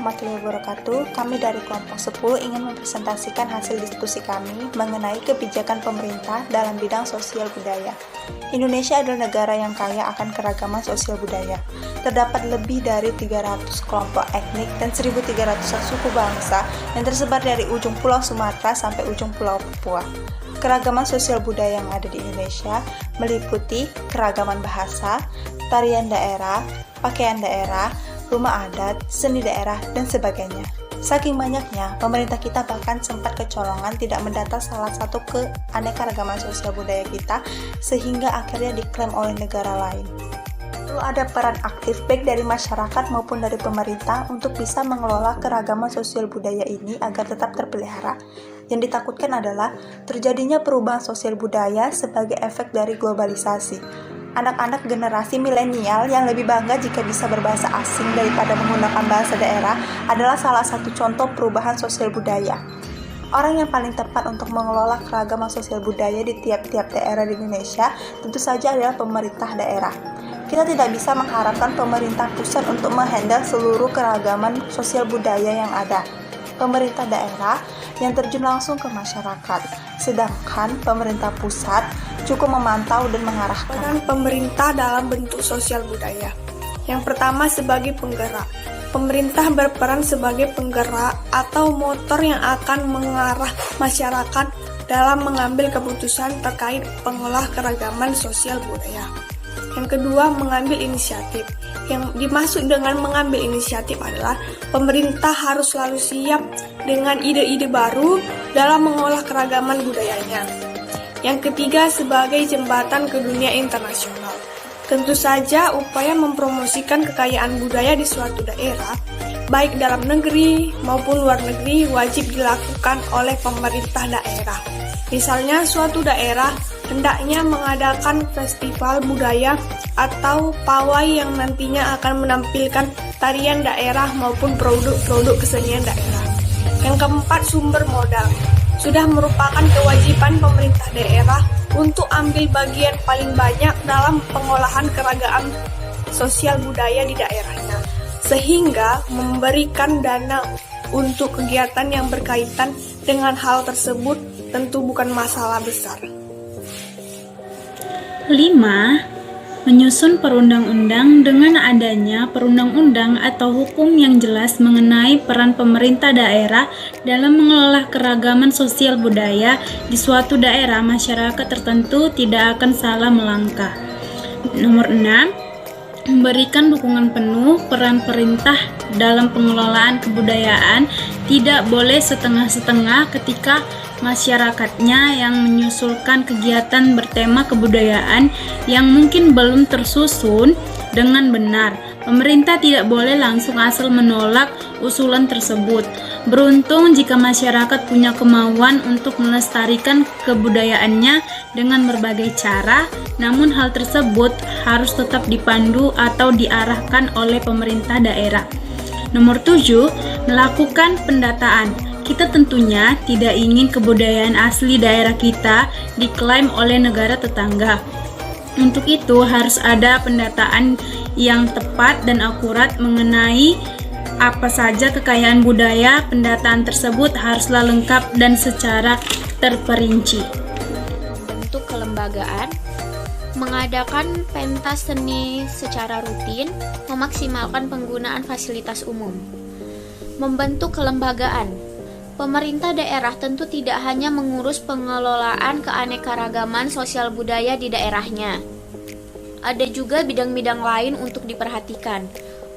warahmatullahi wabarakatuh. Kami dari kelompok 10 ingin mempresentasikan hasil diskusi kami mengenai kebijakan pemerintah dalam bidang sosial budaya. Indonesia adalah negara yang kaya akan keragaman sosial budaya. Terdapat lebih dari 300 kelompok etnik dan 1.300 suku bangsa yang tersebar dari ujung Pulau Sumatera sampai ujung Pulau Papua. Keragaman sosial budaya yang ada di Indonesia meliputi keragaman bahasa, tarian daerah, pakaian daerah, rumah adat, seni daerah, dan sebagainya. Saking banyaknya, pemerintah kita bahkan sempat kecolongan tidak mendata salah satu keanekaragaman sosial budaya kita, sehingga akhirnya diklaim oleh negara lain. Perlu ada peran aktif baik dari masyarakat maupun dari pemerintah untuk bisa mengelola keragaman sosial budaya ini agar tetap terpelihara. Yang ditakutkan adalah terjadinya perubahan sosial budaya sebagai efek dari globalisasi. Anak-anak generasi milenial yang lebih bangga jika bisa berbahasa asing daripada menggunakan bahasa daerah adalah salah satu contoh perubahan sosial budaya. Orang yang paling tepat untuk mengelola keragaman sosial budaya di tiap-tiap daerah di Indonesia tentu saja adalah pemerintah daerah. Kita tidak bisa mengharapkan pemerintah pusat untuk menghandle seluruh keragaman sosial budaya yang ada. Pemerintah daerah yang terjun langsung ke masyarakat, sedangkan pemerintah pusat cukup memantau dan mengarahkan. Peran pemerintah dalam bentuk sosial budaya. Yang pertama, sebagai penggerak. Pemerintah berperan sebagai penggerak atau motor yang akan mengarah masyarakat dalam mengambil keputusan terkait pengolah keragaman sosial budaya. Yang kedua, mengambil inisiatif. Yang dimaksud dengan mengambil inisiatif adalah pemerintah harus selalu siap dengan ide-ide baru dalam mengolah keragaman budayanya. Yang ketiga, sebagai jembatan ke dunia internasional. Tentu saja upaya mempromosikan kekayaan budaya di suatu daerah, baik dalam negeri maupun luar negeri, wajib dilakukan oleh pemerintah daerah. Misalnya, suatu daerah hendaknya mengadakan festival budaya atau pawai yang nantinya akan menampilkan tarian daerah maupun produk-produk kesenian daerah. Yang keempat, sumber modal. Sudah merupakan kewajiban pemerintah daerah untuk ambil bagian paling banyak dalam pengolahan keragaman sosial budaya di daerahnya, sehingga memberikan dana untuk kegiatan yang berkaitan dengan hal tersebut tentu bukan masalah besar. 5. Menyusun perundang-undang dengan adanya perundang-undang atau hukum yang jelas mengenai peran pemerintah daerah dalam mengelola keragaman sosial budaya di suatu daerah, masyarakat tertentu tidak akan salah melangkah. Nomor 6. Memberikan dukungan penuh peran pemerintah dalam pengelolaan kebudayaan, tidak boleh setengah-setengah ketika masyarakatnya yang menyusulkan kegiatan bertema kebudayaan yang mungkin belum tersusun dengan benar. Pemerintah tidak boleh langsung asal menolak usulan tersebut. Beruntung jika masyarakat punya kemauan untuk melestarikan kebudayaannya dengan berbagai cara, namun hal tersebut harus tetap dipandu atau diarahkan oleh pemerintah daerah. Nomor 7, melakukan pendataan. Kita tentunya tidak ingin kebudayaan asli daerah kita diklaim oleh negara tetangga. Untuk itu harus ada pendataan yang tepat dan akurat mengenai apa saja kekayaan budaya. Pendataan tersebut haruslah lengkap dan secara terperinci. Bentuk kelembagaan, mengadakan pentas seni secara rutin, memaksimalkan penggunaan fasilitas umum. Membentuk kelembagaan, pemerintah daerah tentu tidak hanya mengurus pengelolaan keanekaragaman sosial budaya di daerahnya. Ada juga bidang-bidang lain untuk diperhatikan.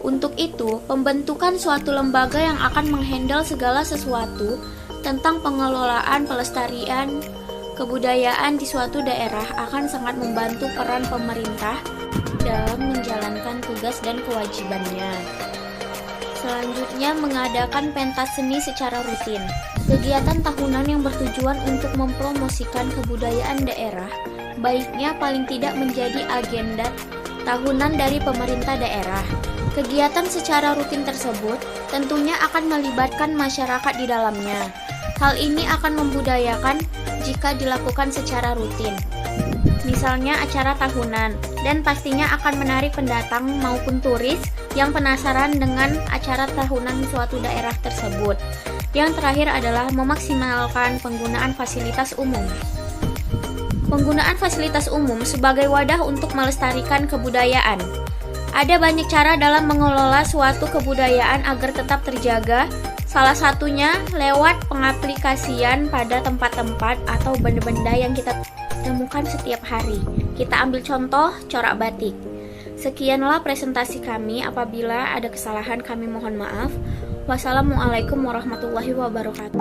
Untuk itu, pembentukan suatu lembaga yang akan menghandle segala sesuatu tentang pengelolaan pelestarian kebudayaan di suatu daerah akan sangat membantu peran pemerintah dalam menjalankan tugas dan kewajibannya. Selanjutnya, mengadakan pentas seni secara rutin. Kegiatan tahunan yang bertujuan untuk mempromosikan kebudayaan daerah, baiknya paling tidak menjadi agenda tahunan dari pemerintah daerah. Kegiatan secara rutin tersebut tentunya akan melibatkan masyarakat di dalamnya. Hal ini akan membudayakan jika dilakukan secara rutin. Misalnya acara tahunan, dan pastinya akan menarik pendatang maupun turis yang penasaran dengan acara tahunan suatu daerah tersebut. Yang terakhir adalah memaksimalkan penggunaan fasilitas umum. Penggunaan fasilitas umum sebagai wadah untuk melestarikan kebudayaan. Ada banyak cara dalam mengelola suatu kebudayaan agar tetap terjaga. Salah satunya lewat pengaplikasian pada tempat-tempat atau benda-benda yang kita temukan setiap hari. Kita ambil contoh corak batik. Sekianlah presentasi kami. Apabila ada kesalahan kami mohon maaf. Wassalamualaikum warahmatullahi wabarakatuh.